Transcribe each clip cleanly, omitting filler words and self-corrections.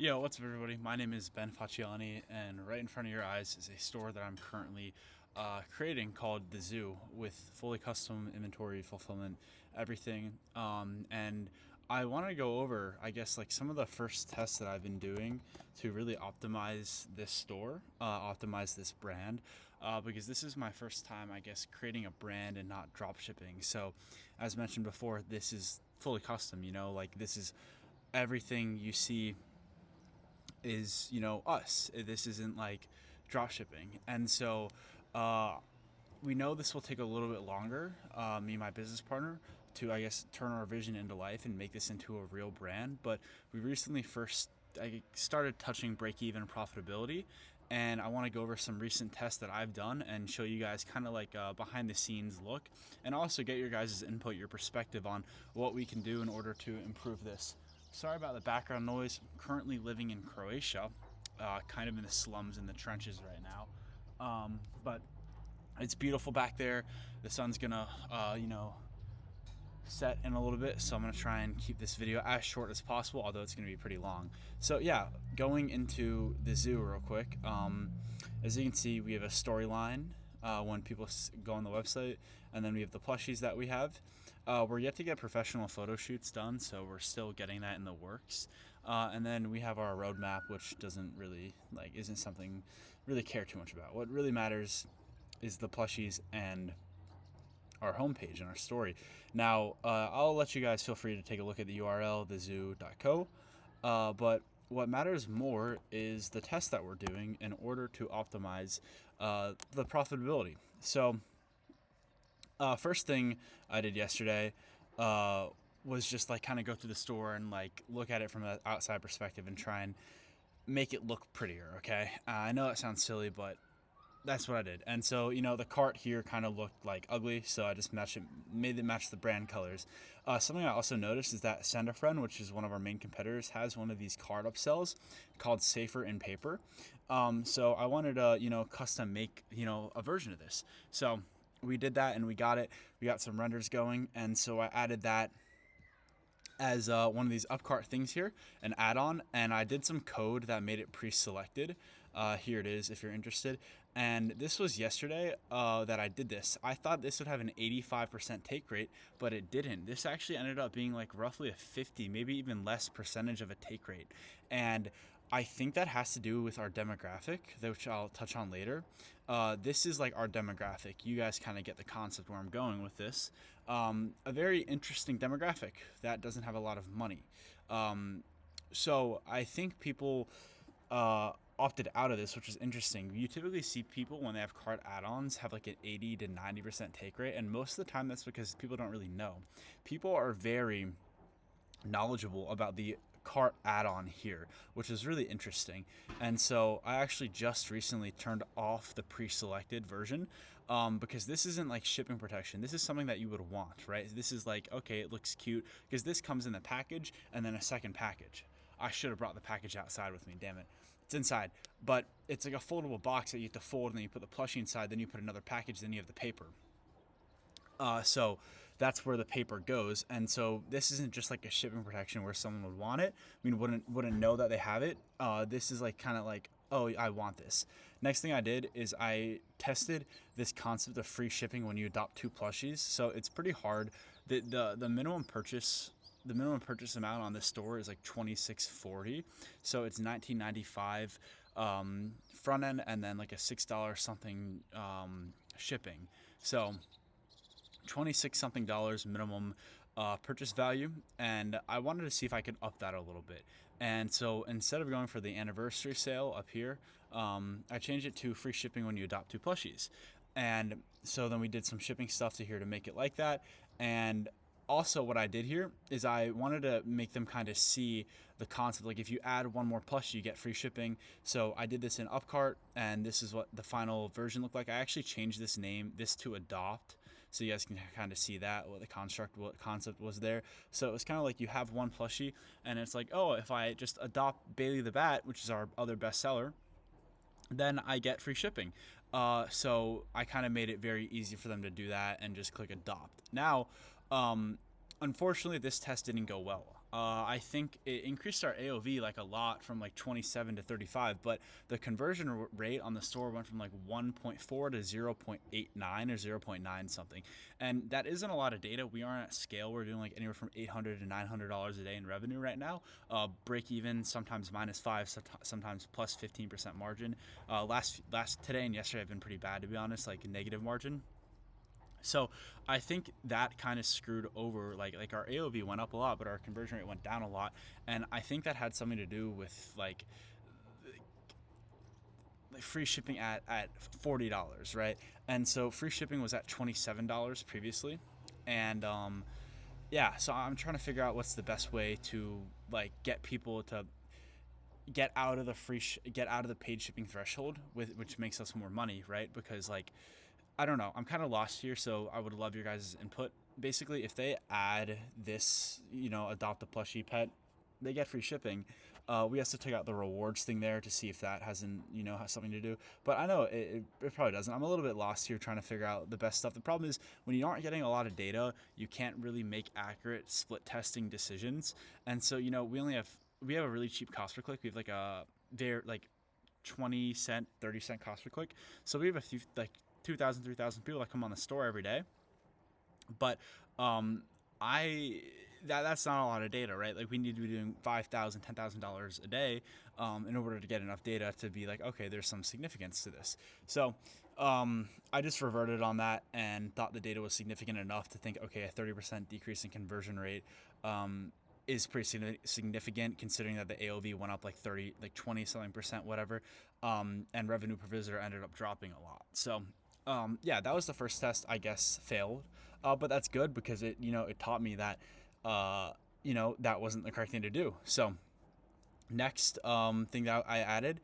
Yo, what's up, everybody? My name is Ben Facciani, and right in front of your eyes is a store that I'm currently creating called The Zoo with fully custom inventory, fulfillment, everything. And I want to go over, I guess, like some of the first tests that I've been doing to really optimize this store, optimize this brand, because this is my first time, I guess, creating a brand and not drop shipping. So, as mentioned before, this is fully custom, like this is everything you see is us. This isn't like drop shipping, and so uh, we know this will take a little bit longer. Me and my business partner to, I guess, turn our vision into life and make this into a real brand. But we recently first I started touching break even profitability, and I want to go over some recent tests that I've done and show you guys kind of like a behind the scenes look, and also get your guys' input, your perspective on what we can do in order to improve this. Sorry about the background noise. I'm currently living in Croatia, kind of in the slums, in the trenches right now. But it's beautiful back there. The sun's gonna, set in a little bit, so I'm gonna try and keep this video as short as possible, although it's gonna be pretty long. So yeah, going into the zoo real quick. As you can see, we have a storyline when people go on the website, and then we have the plushies that we have. We're yet to get professional photo shoots done, so we're still getting that in the works. And then we have our roadmap, which doesn't really isn't something really care too much about. What really matters is the plushies and our homepage and our story. Now, I'll let you guys feel free to take a look at the URL, thezoo.co. But what matters more is the test that we're doing in order to optimize the profitability. So, first thing I did yesterday was just like kind of go through the store and like look at it from an outside perspective and try and make it look prettier. Okay, I know that sounds silly, but that's what I did. And so, the cart here kind of looked like ugly, so I just made it match the brand colors. Something I also noticed is that Sendafriend, which is one of our main competitors, has one of these card upsells called Safer in Paper. So I wanted to, custom make, a version of this. So we did that and we got it. We got some renders going, and so I added that as one of these upcart things here, an add-on, and I did some code that made it pre-selected. Here it is if you're interested. And this was yesterday that I did this. I thought this would have an 85% take rate, but it didn't. This actually ended up being like roughly a 50, maybe even less percentage of a take rate. And I think that has to do with our demographic, which I'll touch on later. This is like our demographic. You guys kind of get the concept where I'm going with this. A very interesting demographic that doesn't have a lot of money. So I think people opted out of this, which is interesting. You typically see people when they have cart add-ons have like an 80 to 90% take rate, and most of the time that's because people don't really know. People are very knowledgeable about the cart add-on here, which is really interesting. And so I actually just recently turned off the pre-selected version because this isn't like shipping protection. This is something that you would want, right? This is like, okay, it looks cute because this comes in the package and then a second package. I should have brought the package outside with me, damn it. It's inside, but it's like a foldable box that you have to fold, and then you put the plushie inside, then you put another package, then you have the paper. So that's where the paper goes. And so this isn't just like a shipping protection where someone would want it. I mean, wouldn't know that they have it. This is like kind of like, oh, I want this. Next thing I did is I tested this concept of free shipping when you adopt 2 plushies. So it's pretty hard. The minimum purchase. The minimum purchase amount on this store is like $26.40, so it's $19.95 front end, and then like a $6 something shipping. So 26 something dollars minimum purchase value, and I wanted to see if I could up that a little bit. And so instead of going for the anniversary sale up here, I changed it to free shipping when you adopt 2 plushies. And so then we did some shipping stuff to here to make it like that. And also what I did here is I wanted to make them kind of see the concept. Like if you add one more plushie, you get free shipping. So I did this in Upcart, and this is what the final version looked like. I actually changed this to Adopt, so you guys can kind of see that, what concept was there. So it was kind of like you have one plushie, and it's like, oh, if I just adopt Bailey the Bat, which is our other bestseller, then I get free shipping. So I kind of made it very easy for them to do that and just click adopt. Now, unfortunately, this test didn't go well. I think it increased our AOV like a lot from like 27 to 35, but the conversion rate on the store went from like 1.4 to 0.89 or 0.9 something. And that isn't a lot of data. We aren't at scale. We're doing like anywhere from $800 to $900 a day in revenue right now. Break even, sometimes -5, sometimes plus 15% margin. Last today and yesterday have been pretty bad, to be honest, like negative margin. So I think that kind of screwed over, like our AOV went up a lot, but our conversion rate went down a lot, and I think that had something to do with like free shipping at $40, right? And so free shipping was at $27 previously, and yeah, so I'm trying to figure out what's the best way to like get people to get out of the get out of the paid shipping threshold, with which makes us more money, right? Because like I don't know. I'm kind of lost here, so I would love your guys' input. Basically, if they add this, adopt a plushie pet, they get free shipping. We have to take out the rewards thing there to see if that has something to do. But I know it probably doesn't. I'm a little bit lost here trying to figure out the best stuff. The problem is when you aren't getting a lot of data, you can't really make accurate split testing decisions. And so, we have a really cheap cost per click. We have like a very like 20-cent, 30-cent cost per click. So we have a few like 2,000, 3,000 people that come on the store every day. But that's not a lot of data, right? Like we need to be doing $5,000, $10,000 a day in order to get enough data to be like, okay, there's some significance to this. So I just reverted on that and thought the data was significant enough to think, okay, a 30% decrease in conversion rate is pretty significant, considering that the AOV went up like 20 something percent, whatever, and revenue per visitor ended up dropping a lot. So yeah, that was the first test, I guess, failed, but that's good because it taught me that that wasn't the correct thing to do. So next thing that I added,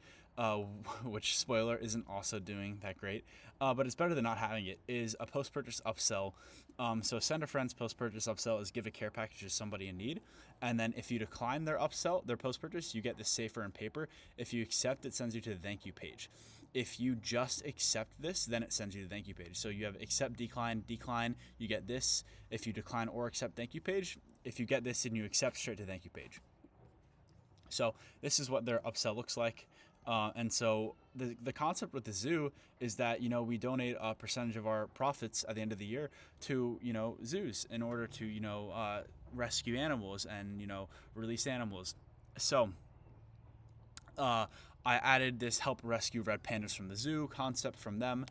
which spoiler isn't also doing that great, but it's better than not having it, is a post-purchase upsell. So send a friend's post-purchase upsell is give a care package to somebody in need, and then if you decline their post-purchase, you get this safer and paper. If you accept, it sends you to the thank you page. If you just accept this, then it sends you to the thank you page. So you have accept, decline, you get this. If you decline or accept thank you page, if you get this and you accept, straight to the thank you page. So this is what their upsell looks like. And so the concept with the zoo is that, we donate a percentage of our profits at the end of the year to, zoos in order to, rescue animals and, release animals. So I added this help rescue red pandas from the zoo concept from them,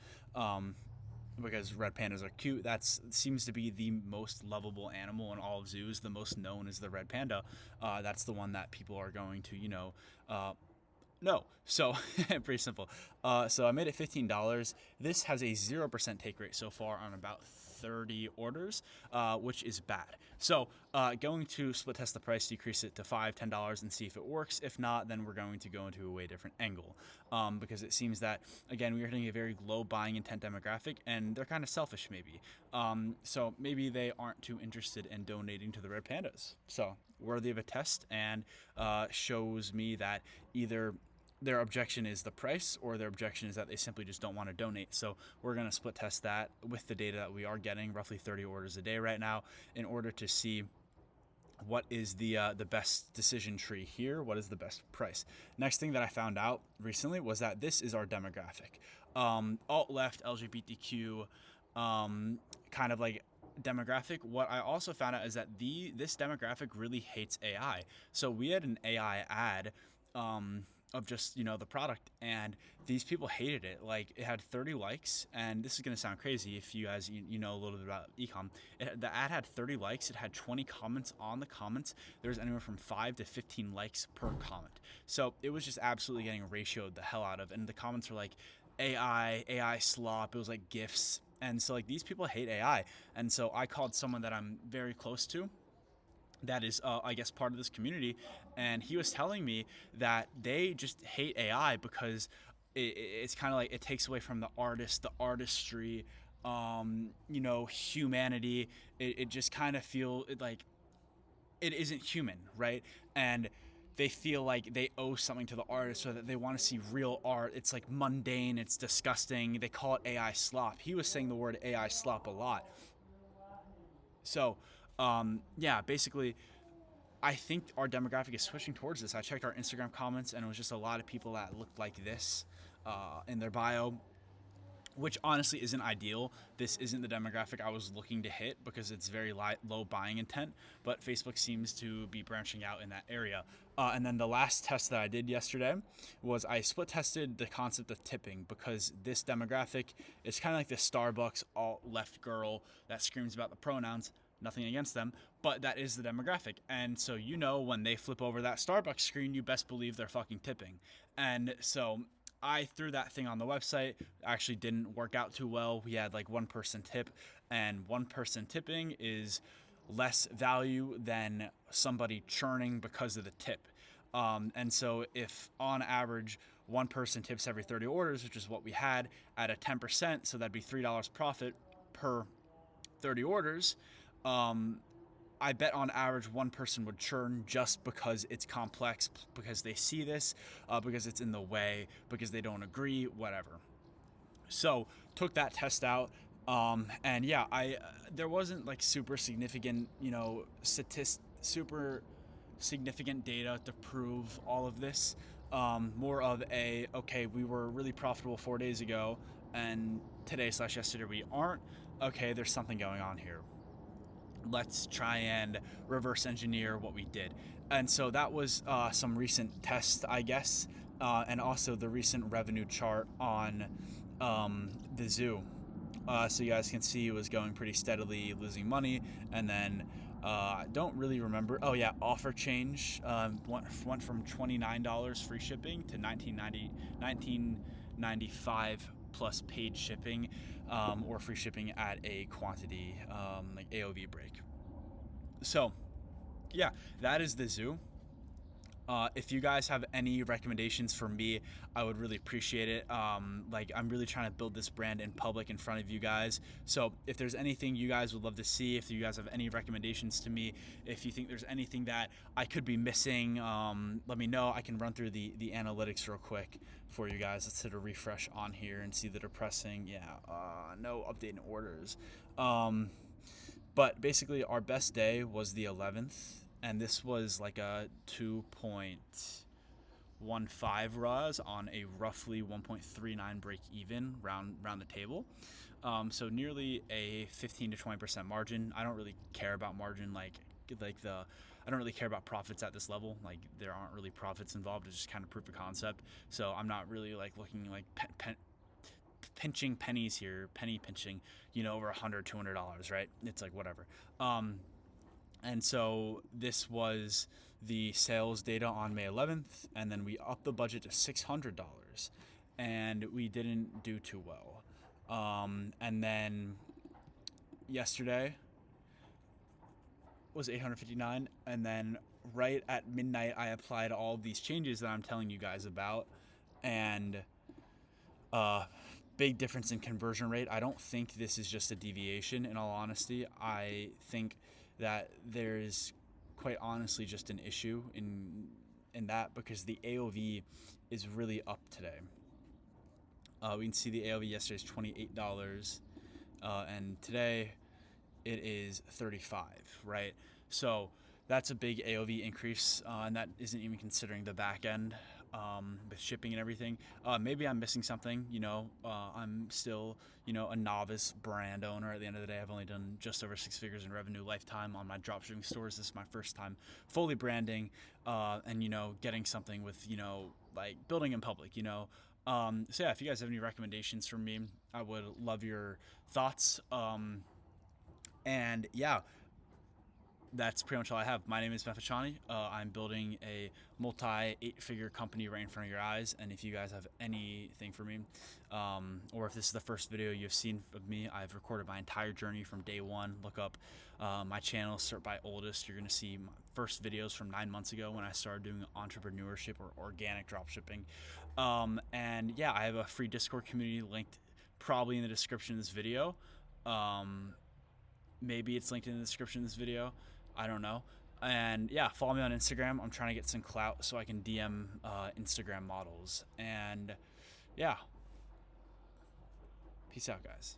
because red pandas are cute. That seems to be the most lovable animal in all of zoos. The most known is the red panda. That's the one that people are going to, no. So pretty simple. So I made it $15. This has a 0% take rate so far on about 30 orders, which is bad. So going to split test the price, decrease it to $5, $10 and see if it works. If not, then we're going to go into a way different angle, because it seems that, again, we are hitting a very low buying intent demographic and they're kind of selfish maybe. So maybe they aren't too interested in donating to the red pandas. So worthy of a test, and shows me that either their objection is the price or their objection is that they simply just don't want to donate. So we're going to split test that with the data that we are getting, roughly 30 orders a day right now, in order to see what is the best decision tree here, what is the best price. Next thing that I found out recently was that this is our demographic. Alt-left, LGBTQ, kind of like demographic. What I also found out is that this demographic really hates AI. So we had an AI ad of just the product, and these people hated it. Like, it had 30 likes, and this is going to sound crazy if you guys know a little bit about ecom. The ad had 30 likes. It had 20 comments. On the comments, there was anywhere from 5 to 15 likes per comment. So it was just absolutely getting ratioed the hell out of, and the comments were like AI slop. It was like GIFs. And so like these people hate AI. And so I called someone that I'm very close to that is, I guess, part of this community, and he was telling me that they just hate AI because it's kind of like it takes away from the artistry, humanity. It just kind of feel like it isn't human, right? And they feel like they owe something to the artist, so that they want to see real art. It's like mundane, it's disgusting. They call it AI slop. He was saying the word AI slop a lot. So yeah, basically I think our demographic is switching towards this. I checked our Instagram comments, and it was just a lot of people that looked like this in their bio, which honestly isn't ideal. This isn't the demographic I was looking to hit because it's very low buying intent, but Facebook seems to be branching out in that area. And then the last test that I did yesterday was I split tested the concept of tipping, because this demographic is kind of like the Starbucks alt-left girl that screams about the pronouns. Nothing against them, but that is the demographic. And so, when they flip over that Starbucks screen, you best believe they're fucking tipping. And so I threw that thing on the website. Actually didn't work out too well. We had like one person tip, and one person tipping is less value than somebody churning because of the tip. And so if on average one person tips every 30 orders, which is what we had at a 10%, so that'd be $3 profit per 30 orders. I bet on average one person would churn just because it's complex, because they see this, because it's in the way, because they don't agree, whatever. So took that test out, and yeah, there wasn't like super significant, super significant data to prove all of this. More of okay, we were really profitable 4 days ago, and today/yesterday we aren't. Okay, there's something going on here. Let's try and reverse engineer what we did. And so that was some recent tests, I guess, and also the recent revenue chart on the zoo. So you guys can see it was going pretty steadily, losing money, and then I don't really remember. Oh yeah, offer change went from $29 free shipping to $19.95 plus paid shipping, or free shipping at a quantity, like AOV break. So yeah, that is the zoo. If you guys have any recommendations for me, I would really appreciate it. Like, I'm really trying to build this brand in public in front of you guys. So if there's anything you guys would love to see, if you guys have any recommendations to me, if you think there's anything that I could be missing, let me know. I can run through the analytics real quick for you guys. Let's hit a refresh on here and see the depressing. Yeah, no updating orders. But basically our best day was the 11th. And this was like a 2.15 RAS on a roughly 1.39 break even round the table. So nearly a 15 to 20% margin. I don't really care about margin, I don't really care about profits at this level. Like, there aren't really profits involved. It's just kind of proof of concept. So I'm not really like looking like pinching pennies here, penny pinching, over $100, $200, right? It's like whatever. And so this was the sales data on May 11th, and then we upped the budget to $600, and we didn't do too well. And then yesterday was $859, and then right at midnight I applied all these changes that I'm telling you guys about, and big difference in conversion rate. I don't think this is just a deviation, in all honesty. I think that there's quite honestly just an issue in that, because the AOV is really up today. We can see the AOV yesterday is $28, and today it is $35, right? So that's a big AOV increase, and that isn't even considering the back end with shipping and everything. Maybe I'm missing something. I'm still, a novice brand owner. At the end of the day, I've only done just over 6 figures in revenue lifetime on my dropshipping stores. This is my first time fully branding, and getting something with, like building in public. So yeah, if you guys have any recommendations for me, I would love your thoughts. And yeah, that's pretty much all I have. My name is Mefachani. I'm building a multi-8-figure company right in front of your eyes. And if you guys have anything for me, or if this is the first video you've seen of me, I've recorded my entire journey from day one. Look up my channel, start by oldest. You're going to see my first videos from 9 months ago when I started doing entrepreneurship or organic dropshipping. And yeah, I have a free Discord community linked probably in the description of this video. Maybe it's linked in the description of this video. I don't know. And yeah, follow me on Instagram. I'm trying to get some clout so I can DM Instagram models. And yeah, peace out, guys.